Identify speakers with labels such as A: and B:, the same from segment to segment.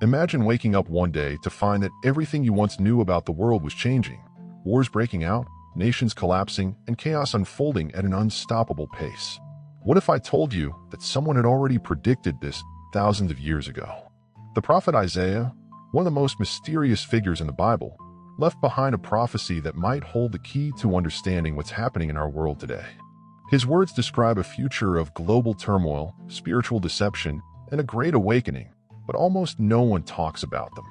A: Imagine waking up one day to find that everything you once knew about the world was changing. Wars breaking out, nations collapsing, and chaos unfolding at an unstoppable pace. What if I told you that someone had already predicted this thousands of years ago? The prophet Isaiah, one of the most mysterious figures in the Bible, left behind a prophecy that might hold the key to understanding what's happening in our world today. His words describe a future of global turmoil, spiritual deception, and a great awakening, but almost no one talks about them.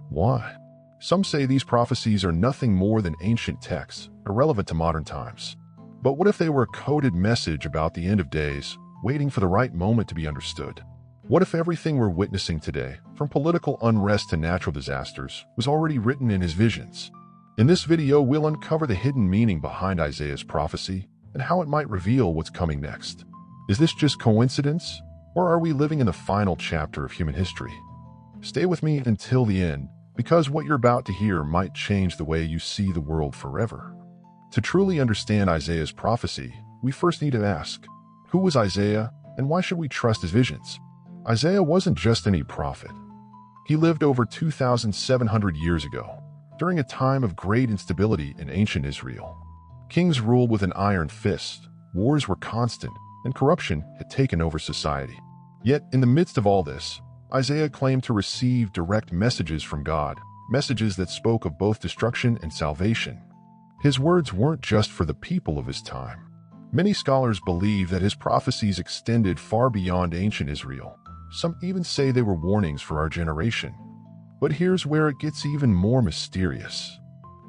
A: Why? Some say these prophecies are nothing more than ancient texts, irrelevant to modern times. But what if they were a coded message about the end of days, waiting for the right moment to be understood? What if everything we're witnessing today, from political unrest to natural disasters, was already written in his visions? In this video, we'll uncover the hidden meaning behind Isaiah's prophecy and how it might reveal what's coming next. Is this just coincidence, or are we living in the final chapter of human history? Stay with me until the end, because what you're about to hear might change the way you see the world forever. To truly understand Isaiah's prophecy, we first need to ask, who was Isaiah and why should we trust his visions? Isaiah wasn't just any prophet. He lived over 2,700 years ago, during a time of great instability in ancient Israel. Kings ruled with an iron fist, wars were constant, and corruption had taken over society. Yet, in the midst of all this, Isaiah claimed to receive direct messages from God, messages that spoke of both destruction and salvation. His words weren't just for the people of his time. Many scholars believe that his prophecies extended far beyond ancient Israel. Some even say they were warnings for our generation. But here's where it gets even more mysterious.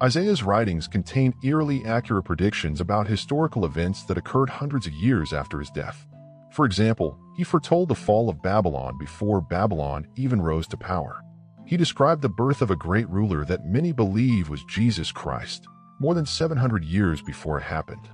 A: Isaiah's writings contain eerily accurate predictions about historical events that occurred hundreds of years after his death. For example, he foretold the fall of Babylon before Babylon even rose to power. He described the birth of a great ruler that many believe was Jesus Christ, more than 700 years before it happened.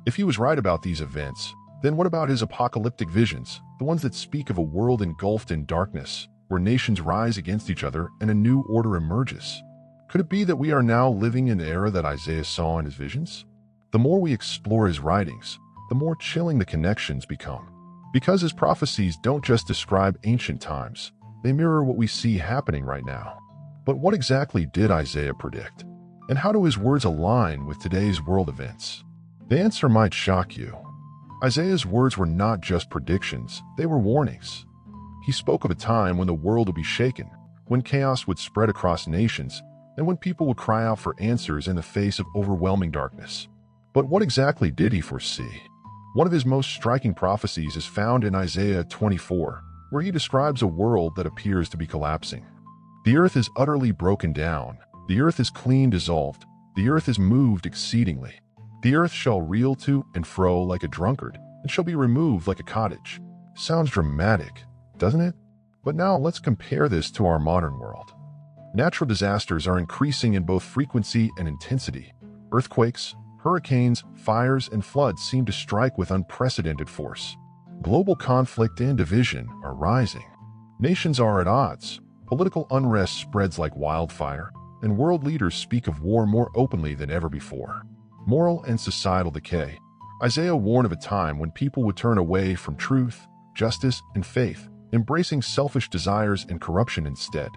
A: If he was right about these events, then what about his apocalyptic visions, the ones that speak of a world engulfed in darkness, where nations rise against each other and a new order emerges? Could it be that we are now living in the era that Isaiah saw in his visions? The more we explore his writings, the more chilling the connections become. Because his prophecies don't just describe ancient times, they mirror what we see happening right now. But what exactly did Isaiah predict? And how do his words align with today's world events? The answer might shock you. Isaiah's words were not just predictions, they were warnings. He spoke of a time when the world would be shaken, when chaos would spread across nations, and when people would cry out for answers in the face of overwhelming darkness. But what exactly did he foresee? One of his most striking prophecies is found in Isaiah 24, where he describes a world that appears to be collapsing. The earth is utterly broken down, the earth is clean dissolved, the earth is moved exceedingly. The earth shall reel to and fro like a drunkard, and shall be removed like a cottage. Sounds dramatic, doesn't it? But now let's compare this to our modern world. Natural disasters are increasing in both frequency and intensity. Earthquakes, hurricanes, fires, and floods seem to strike with unprecedented force. Global conflict and division are rising. Nations are at odds. Political unrest spreads like wildfire, and world leaders speak of war more openly than ever before. Moral and societal decay. Isaiah warned of a time when people would turn away from truth, justice, and faith, embracing selfish desires and corruption instead.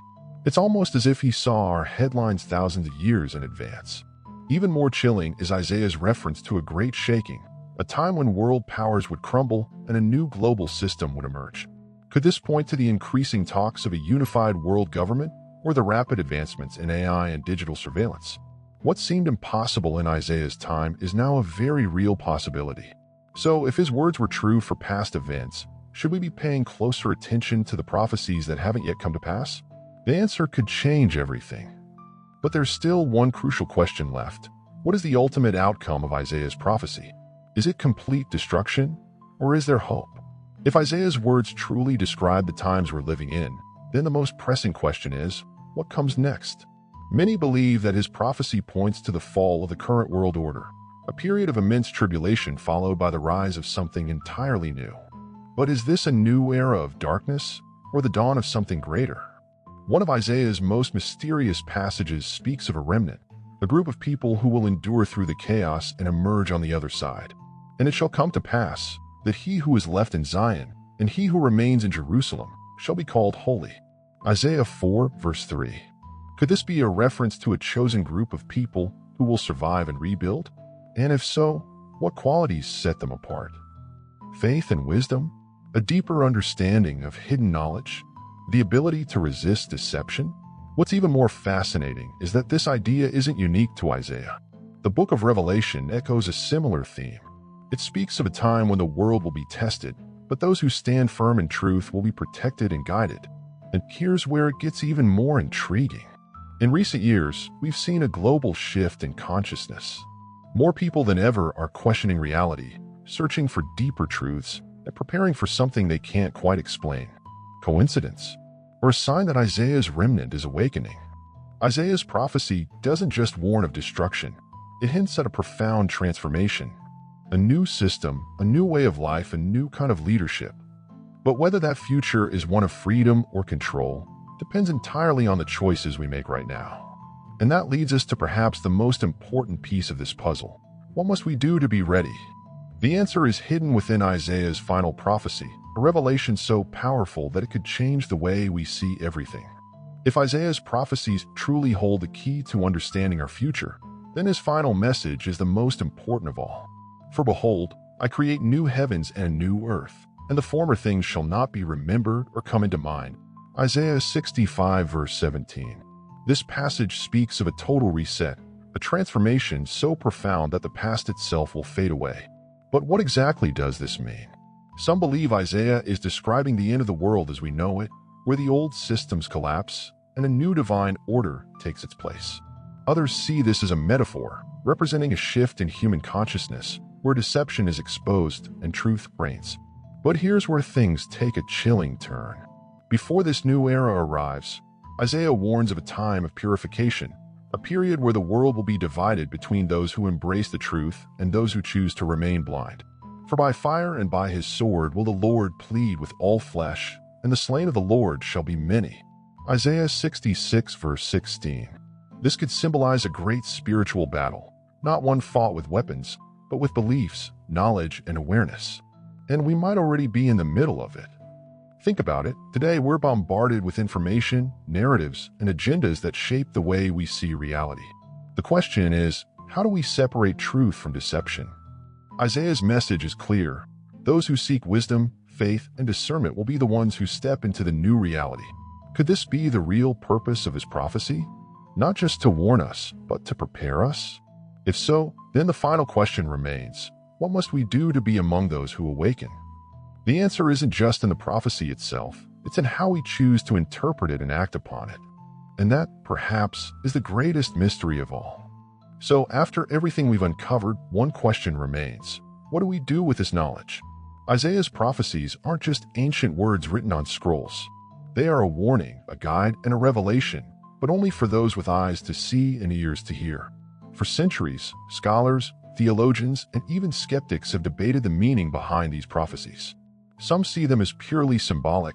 A: It's almost as if he saw our headlines thousands of years in advance. Even more chilling is Isaiah's reference to a great shaking, a time when world powers would crumble and a new global system would emerge. Could this point to the increasing talks of a unified world government, or the rapid advancements in AI and digital surveillance? What seemed impossible in Isaiah's time is now a very real possibility. So, if his words were true for past events, should we be paying closer attention to the prophecies that haven't yet come to pass? The answer could change everything. But there's still one crucial question left. What is the ultimate outcome of Isaiah's prophecy? Is it complete destruction, or is there hope? If Isaiah's words truly describe the times we're living in, then the most pressing question is, what comes next? Many believe that his prophecy points to the fall of the current world order, a period of immense tribulation followed by the rise of something entirely new. But is this a new era of darkness, or the dawn of something greater? One of Isaiah's most mysterious passages speaks of a remnant, a group of people who will endure through the chaos and emerge on the other side. And it shall come to pass that he who is left in Zion and he who remains in Jerusalem shall be called holy. Isaiah 4, verse 3. Could this be a reference to a chosen group of people who will survive and rebuild? And if so, what qualities set them apart? Faith and wisdom? A deeper understanding of hidden knowledge? The ability to resist deception? What's even more fascinating is that this idea isn't unique to Isaiah. The book of Revelation echoes a similar theme. It speaks of a time when the world will be tested, but those who stand firm in truth will be protected and guided. And here's where it gets even more intriguing. In recent years, we've seen a global shift in consciousness. More people than ever are questioning reality, searching for deeper truths, and preparing for something they can't quite explain. Coincidence? Or a sign that Isaiah's remnant is awakening? Isaiah's prophecy doesn't just warn of destruction. It hints at a profound transformation. A new system, a new way of life, a new kind of leadership. But whether that future is one of freedom or control depends entirely on the choices we make right now. And that leads us to perhaps the most important piece of this puzzle. What must we do to be ready? The answer is hidden within Isaiah's final prophecy, a revelation so powerful that it could change the way we see everything. If Isaiah's prophecies truly hold the key to understanding our future, then his final message is the most important of all. For behold, I create new heavens and a new earth, and the former things shall not be remembered or come into mind. Isaiah 65, verse 17. This passage speaks of a total reset, a transformation so profound that the past itself will fade away. But what exactly does this mean? Some believe Isaiah is describing the end of the world as we know it, where the old systems collapse and a new divine order takes its place. Others see this as a metaphor, representing a shift in human consciousness, where deception is exposed and truth reigns. But here's where things take a chilling turn. Before this new era arrives, Isaiah warns of a time of purification, a period where the world will be divided between those who embrace the truth and those who choose to remain blind. For by fire and by his sword will the Lord plead with all flesh, and the slain of the Lord shall be many. Isaiah 66, verse 16. This could symbolize a great spiritual battle, not one fought with weapons, but with beliefs, knowledge, and awareness. And we might already be in the middle of it. Think about it. Today, we're bombarded with information, narratives, and agendas that shape the way we see reality. The question is, how do we separate truth from deception? Isaiah's message is clear. Those who seek wisdom, faith, and discernment will be the ones who step into the new reality. Could this be the real purpose of his prophecy? Not just to warn us, but to prepare us? If so, then the final question remains, what must we do to be among those who awaken? The answer isn't just in the prophecy itself, it's in how we choose to interpret it and act upon it. And that, perhaps, is the greatest mystery of all. So, after everything we've uncovered, one question remains. What do we do with this knowledge? Isaiah's prophecies aren't just ancient words written on scrolls. They are a warning, a guide, and a revelation, but only for those with eyes to see and ears to hear. For centuries, scholars, theologians, and even skeptics have debated the meaning behind these prophecies. Some see them as purely symbolic,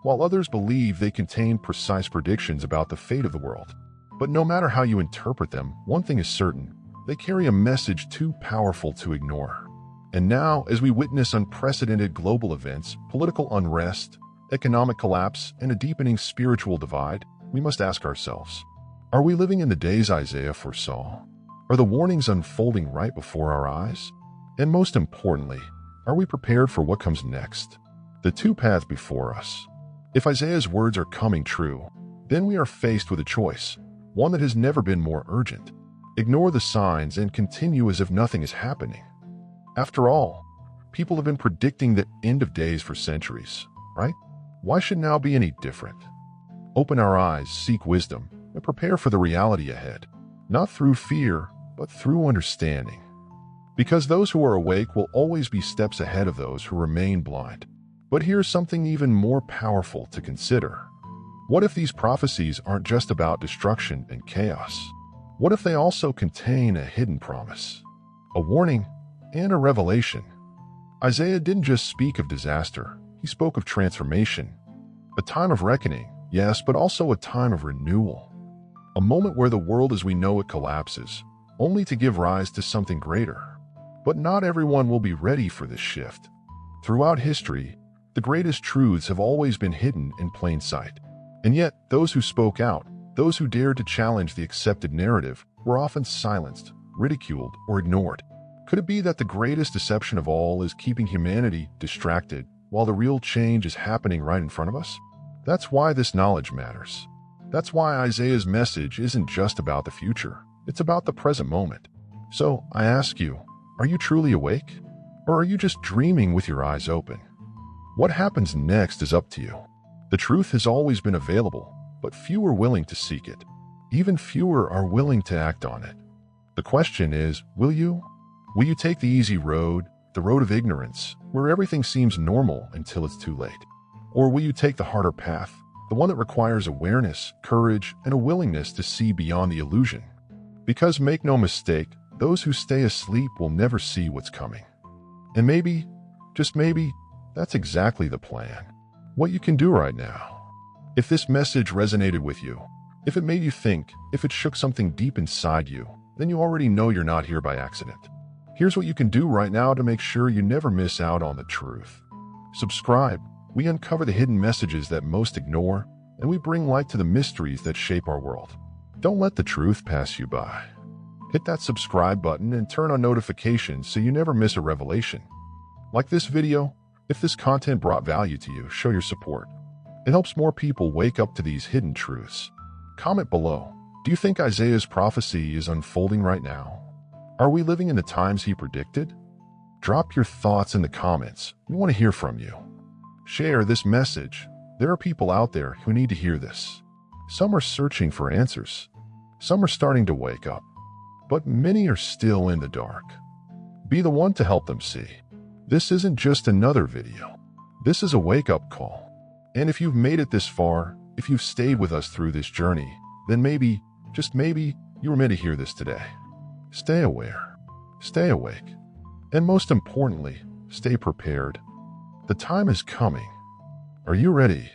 A: while others believe they contain precise predictions about the fate of the world. But no matter how you interpret them, one thing is certain, they carry a message too powerful to ignore. And now, as we witness unprecedented global events, political unrest, economic collapse, and a deepening spiritual divide, we must ask ourselves, are we living in the days Isaiah foresaw? Are the warnings unfolding right before our eyes? And most importantly, are we prepared for what comes next? The two paths before us. If Isaiah's words are coming true, then we are faced with a choice, one that has never been more urgent. Ignore the signs and continue as if nothing is happening. After all, people have been predicting the end of days for centuries, right? Why should now be any different? Open our eyes, seek wisdom, and prepare for the reality ahead, not through fear, but through understanding. Because those who are awake will always be steps ahead of those who remain blind. But here's something even more powerful to consider. What if these prophecies aren't just about destruction and chaos? What if they also contain a hidden promise, a warning, and a revelation? Isaiah didn't just speak of disaster, he spoke of transformation. A time of reckoning, yes, but also a time of renewal. A moment where the world as we know it collapses, only to give rise to something greater. But not everyone will be ready for this shift. Throughout history, the greatest truths have always been hidden in plain sight. And yet, those who spoke out, those who dared to challenge the accepted narrative, were often silenced, ridiculed, or ignored. Could it be that the greatest deception of all is keeping humanity distracted while the real change is happening right in front of us? That's why this knowledge matters. That's why Isaiah's message isn't just about the future. It's about the present moment. So, I ask you, are you truly awake? Or are you just dreaming with your eyes open? What happens next is up to you. The truth has always been available, but few are willing to seek it. Even fewer are willing to act on it. The question is, will you? Will you take the easy road, the road of ignorance, where everything seems normal until it's too late? Or will you take the harder path, the one that requires awareness, courage, and a willingness to see beyond the illusion? Because make no mistake, those who stay asleep will never see what's coming. And maybe, just maybe, that's exactly the plan. What you can do right now. If this message resonated with you, if it made you think, if it shook something deep inside you, then you already know you're not here by accident. Here's what you can do right now to make sure you never miss out on the truth. Subscribe. We uncover the hidden messages that most ignore, and we bring light to the mysteries that shape our world. Don't let the truth pass you by. Hit that subscribe button and turn on notifications so you never miss a revelation. Like this video, if this content brought value to you, show your support. It helps more people wake up to these hidden truths. Comment below. Do you think Isaiah's prophecy is unfolding right now? Are we living in the times he predicted? Drop your thoughts in the comments. We want to hear from you. Share this message. There are people out there who need to hear this. Some are searching for answers. Some are starting to wake up. But many are still in the dark. Be the one to help them see. This isn't just another video. This is a wake-up call. And if you've made it this far, if you've stayed with us through this journey, then maybe, just maybe, you were meant to hear this today. Stay aware. Stay awake. And most importantly, stay prepared. The time is coming. Are you ready?